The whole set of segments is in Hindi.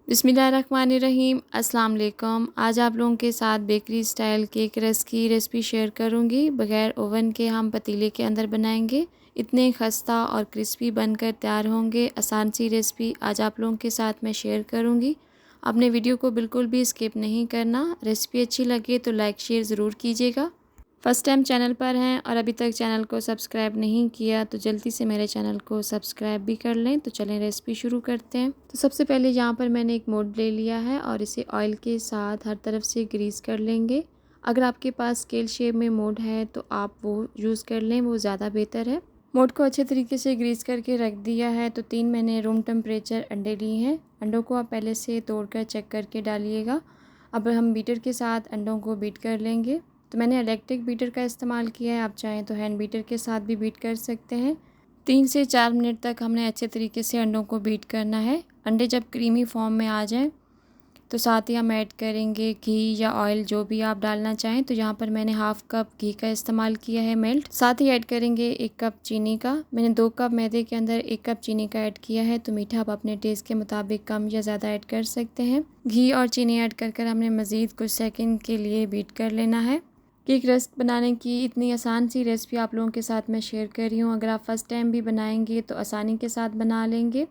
बिस्मिल्लाहिर्रहमानिर्रहीम। अस्सलाम वालेकुम। आज आप लोगों के साथ बेकरी स्टाइल केक रस की रेसिपी शेयर करूंगी। बग़ैर ओवन के हम पतीले के अंदर बनाएंगे। इतने खस्ता और क्रिस्पी बनकर तैयार होंगे। आसान सी रेसिपी आज आप लोगों के साथ मैं शेयर करूंगी। आपने वीडियो को बिल्कुल भी स्किप नहीं करना। रेसिपी अच्छी लगे तो लाइक शेयर ज़रूर कीजिएगा। फ़र्स्ट टाइम चैनल पर हैं और अभी तक चैनल को सब्सक्राइब नहीं किया तो जल्दी से मेरे चैनल को सब्सक्राइब भी कर लें। तो चलें रेसिपी शुरू करते हैं। तो सबसे पहले यहाँ पर मैंने एक मोल्ड ले लिया है और इसे ऑयल के साथ हर तरफ से ग्रीस कर लेंगे। अगर आपके पास स्केल शेप में मोल्ड है तो आप वो यूज़ कर लें, वो ज़्यादा बेहतर है। मोल्ड को अच्छे तरीके से ग्रीस करके रख दिया है। तो 3 मैंने रूम टेम्परेचर अंडे लिए हैं। अंडों को आप पहले से तोड़कर चेक करके डालिएगा। अब हम बीटर के साथ अंडों को बीट कर लेंगे। तो मैंने इलेक्ट्रिक बीटर का इस्तेमाल किया है, आप चाहें तो हैंड बीटर के साथ भी बीट कर सकते हैं। 3 से 4 मिनट तक हमने अच्छे तरीके से अंडों को बीट करना है। अंडे जब क्रीमी फॉर्म में आ जाएं तो साथ ही हम ऐड करेंगे घी या ऑयल, जो भी आप डालना चाहें। तो यहाँ पर मैंने हाफ़ कप घी का इस्तेमाल किया है मेल्ट। साथ ही ऐड करेंगे 1 कप चीनी का। मैंने 2 कप मैदे के अंदर 1 कप चीनी का ऐड किया है। तो मीठा आप अपने टेस्ट के मुताबिक कम या ज़्यादा ऐड कर सकते हैं। घी और चीनी ऐड कर हमने मज़ीद कुछ सेकंड के लिए बीट कर लेना है। केक रस्क बनाने की इतनी आसान सी रेसिपी आप लोगों के साथ मैं शेयर कर रही हूँ। अगर आप फ़र्स्ट टाइम भी बनाएंगे तो आसानी के साथ बना लेंगे।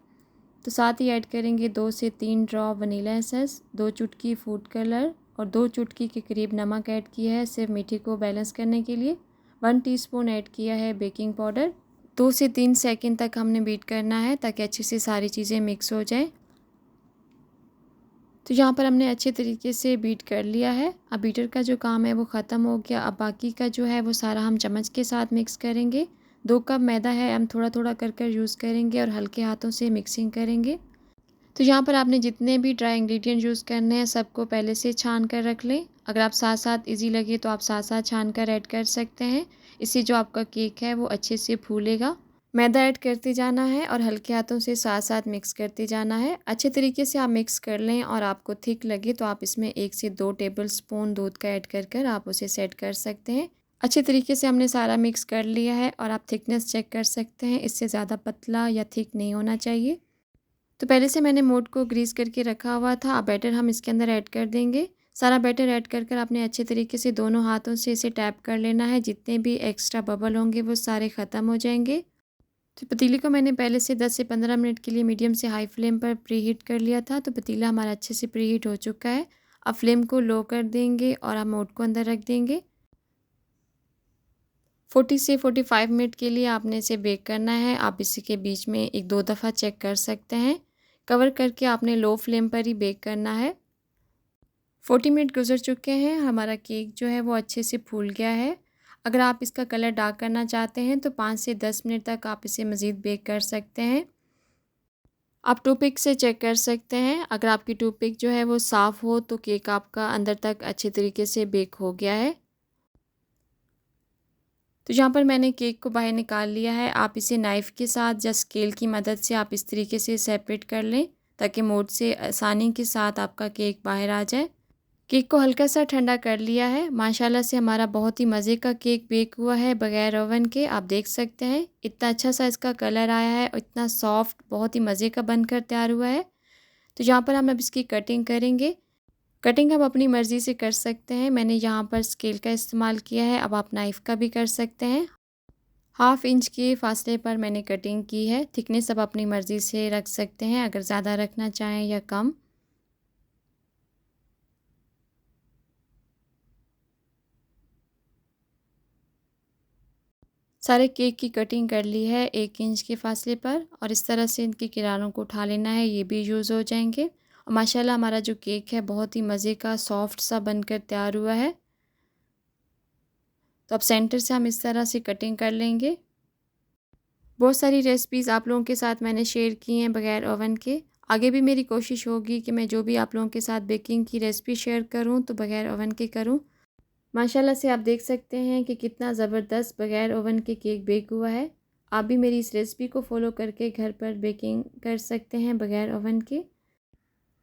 तो साथ ही ऐड करेंगे 2 से 3 ड्रॉप वनीला एसेंस, 2 चुटकी फूड कलर और 2 चुटकी के करीब नमक ऐड किया है सिर्फ मीठे को बैलेंस करने के लिए। 1 टीस्पून ऐड किया है बेकिंग पाउडर। 2 से 3 सेकंड तक हमने बीट करना है ताकि अच्छे से सारी चीज़ें मिक्स हो जाए। तो यहाँ पर हमने अच्छे तरीके से बीट कर लिया है। अब बीटर का जो काम है वो ख़त्म हो गया। अब बाकी का जो है वो सारा हम चम्मच के साथ मिक्स करेंगे। 2 कप मैदा है, हम थोड़ा थोड़ा कर यूज़ करेंगे और हल्के हाथों से मिक्सिंग करेंगे। तो यहाँ पर आपने जितने भी ड्राई इंग्रेडिएंट यूज़ करने हैं सबको पहले से छान कर रख लें। अगर आप साथ साथ ईजी लगे तो आप साथ साथ छान कर ऐड कर सकते हैं। इससे जो आपका केक है वो अच्छे से फूलेगा। मैदा ऐड करते जाना है और हल्के हाथों से साथ साथ मिक्स करते जाना है। अच्छे तरीके से आप मिक्स कर लें और आपको थिक लगे तो आप इसमें 1 से 2 टेबल स्पून दूध का ऐड कर आप उसे सेट कर सकते हैं। अच्छे तरीके से हमने सारा मिक्स कर लिया है और आप थिकनेस चेक कर सकते हैं। इससे ज़्यादा पतला या थिक नहीं होना चाहिए। तो पहले से मैंने मोल्ड को ग्रीस करके रखा हुआ था। अब बैटर हम इसके अंदर ऐड कर देंगे। सारा बैटर ऐड कर आपने अच्छे तरीके से दोनों हाथों से इसे टैप कर लेना है। जितने भी एक्स्ट्रा बबल होंगे वो सारे ख़त्म हो जाएंगे। तो पतीले को मैंने पहले से 10 से 15 मिनट के लिए मीडियम से हाई फ्लेम पर प्रीहीट कर लिया था। तो पतीला हमारा अच्छे से प्रीहीट हो चुका है। अब फ्लेम को लो कर देंगे और हम मोल्ड को अंदर रख देंगे। 40 से 45 मिनट के लिए आपने इसे बेक करना है। आप इसी के बीच में 1-2 दफ़ा चेक कर सकते हैं। कवर करके आपने लो फ्लेम पर ही बेक करना है। 40 मिनट गुजर चुके हैं। हमारा केक जो है वो अच्छे से फूल गया है। अगर आप इसका कलर डार्क करना चाहते हैं तो 5 से 10 मिनट तक आप इसे मज़ीद बेक कर सकते हैं। आप टूथपिक से चेक कर सकते हैं। अगर आपकी टूथपिक जो है वो साफ़ हो तो केक आपका अंदर तक अच्छे तरीके से बेक हो गया है। तो यहाँ पर मैंने केक को बाहर निकाल लिया है। आप इसे नाइफ़ के साथ या स्केल की मदद से आप इस तरीके से सेपरेट कर लें ताकि मोल्ड से आसानी के साथ आपका केक बाहर आ जाए। केक को हल्का सा ठंडा कर लिया है। माशाल्लाह से हमारा बहुत ही मज़े का केक बेक हुआ है बग़ैर ओवन के। आप देख सकते हैं इतना अच्छा सा इसका कलर आया है और इतना सॉफ्ट, बहुत ही मज़े का बनकर तैयार हुआ है। तो यहाँ पर हम अब इसकी कटिंग करेंगे। कटिंग आप अपनी मर्ज़ी से कर सकते हैं। मैंने यहाँ पर स्केल का इस्तेमाल किया है। अब आप नाइफ़ का भी कर सकते हैं। 1/2 इंच के फासले पर मैंने कटिंग की है। थिकनेस आप अपनी मर्ज़ी से रख सकते हैं, अगर ज़्यादा रखना चाहें या कम। सारे केक की कटिंग कर ली है 1 इंच के फासले पर और इस तरह से इनके किनारों को उठा लेना है, ये भी यूज़ हो जाएंगे। और माशाल्लाह हमारा जो केक है बहुत ही मज़े का सॉफ्ट सा बनकर तैयार हुआ है। तो अब सेंटर से हम इस तरह से कटिंग कर लेंगे। बहुत सारी रेसिपीज़ आप लोगों के साथ मैंने शेयर की हैं बग़ैर ओवन के। आगे भी मेरी कोशिश होगी कि मैं जो भी आप लोगों के साथ बेकिंग की रेसिपी शेयर करूं तो बग़ैर ओवन के करूं। माशाल्लाह से आप देख सकते हैं कि कितना ज़बरदस्त बग़ैर ओवन के केक बेक हुआ है। आप भी मेरी इस रेसिपी को फ़ॉलो करके घर पर बेकिंग कर सकते हैं बग़ैर ओवन के।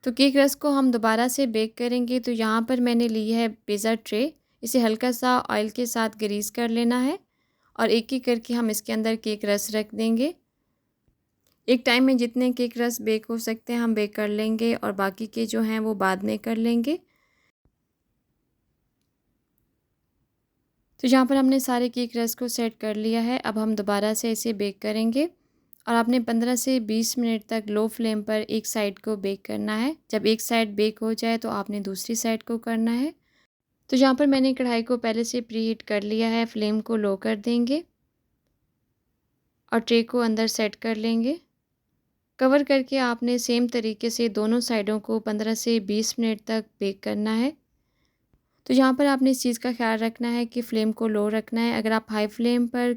तो केक रस को हम दोबारा से बेक करेंगे। तो यहाँ पर मैंने ली है पिज़्ज़ा ट्रे। इसे हल्का सा ऑयल के साथ ग्रीस कर लेना है और एक एक करके हम इसके अंदर केक रस रख देंगे। एक टाइम में जितने केक रस बेक हो सकते हैं हम बेक कर लेंगे और बाकी के जो हैं वो बाद में कर लेंगे। तो यहाँ पर हमने सारे केक रस को सेट कर लिया है। अब हम दोबारा से इसे बेक करेंगे और आपने 15 से 20 मिनट तक लो फ्लेम पर एक साइड को बेक करना है। जब एक साइड बेक हो जाए तो आपने दूसरी साइड को करना है। तो यहाँ पर मैंने कढ़ाई को पहले से प्रीहीट कर लिया है। फ्लेम को लो कर देंगे और ट्रे को अंदर सेट कर लेंगे। कवर करके आपने सेम तरीके से दोनों साइडों को 15 से 20 मिनट तक बेक करना है। तो यहाँ पर आपने इस चीज़ का ख्याल रखना है कि फ़्लेम को लो रखना है। अगर आप हाई फ्लेम पर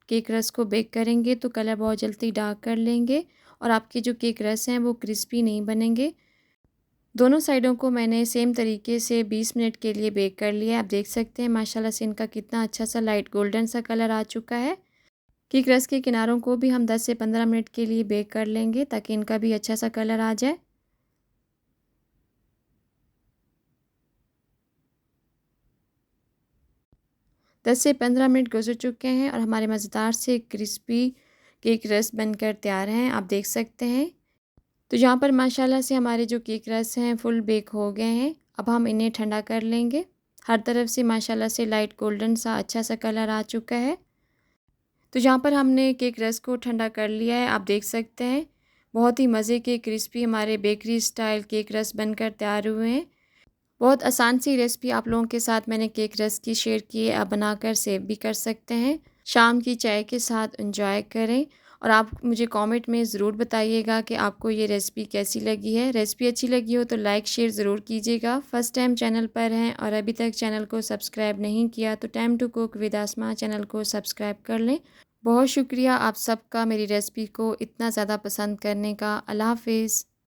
केक रस को बेक करेंगे तो कलर बहुत जल्दी डार्क कर लेंगे और आपके जो केक रस हैं वो क्रिस्पी नहीं बनेंगे। दोनों साइडों को मैंने सेम तरीके से 20 मिनट के लिए बेक कर लिया है। आप देख सकते हैं माशाल्लाह से इनका कितना अच्छा सा लाइट गोल्डन सा कलर आ चुका है। केक रस के किनारों को भी हम 10 से 15 मिनट के लिए बेक कर लेंगे ताकि इनका भी अच्छा सा कलर आ जाए। 10 से 15 मिनट गुजर चुके हैं और हमारे मज़ेदार से क्रिस्पी केक रस बनकर तैयार हैं। आप देख सकते हैं। तो यहाँ पर माशाल्लाह से हमारे जो केक रस हैं फुल बेक हो गए हैं। अब हम इन्हें ठंडा कर लेंगे। हर तरफ से माशाल्लाह से लाइट गोल्डन सा अच्छा सा कलर आ चुका है। तो यहाँ पर हमने केक रस को ठंडा कर लिया है। आप देख सकते हैं बहुत ही मज़े के क्रिस्पी हमारे बेकरी स्टाइल केक रस बनकर तैयार हुए हैं। बहुत आसान सी रेसिपी आप लोगों के साथ मैंने केक रस की शेयर की है। आप बनाकर सेव भी कर सकते हैं। शाम की चाय के साथ एंजॉय करें और आप मुझे कमेंट में ज़रूर बताइएगा कि आपको ये रेसिपी कैसी लगी है। रेसिपी अच्छी लगी हो तो लाइक शेयर ज़रूर कीजिएगा। फ़र्स्ट टाइम चैनल पर हैं और अभी तक चैनल को सब्सक्राइब नहीं किया तो time to cook with Asma channel को सब्सक्राइब कर लें। बहुत शुक्रिया आप सबका मेरी रेसिपी को इतना ज़्यादा पसंद करने का। अल्लाह हाफ़िज़।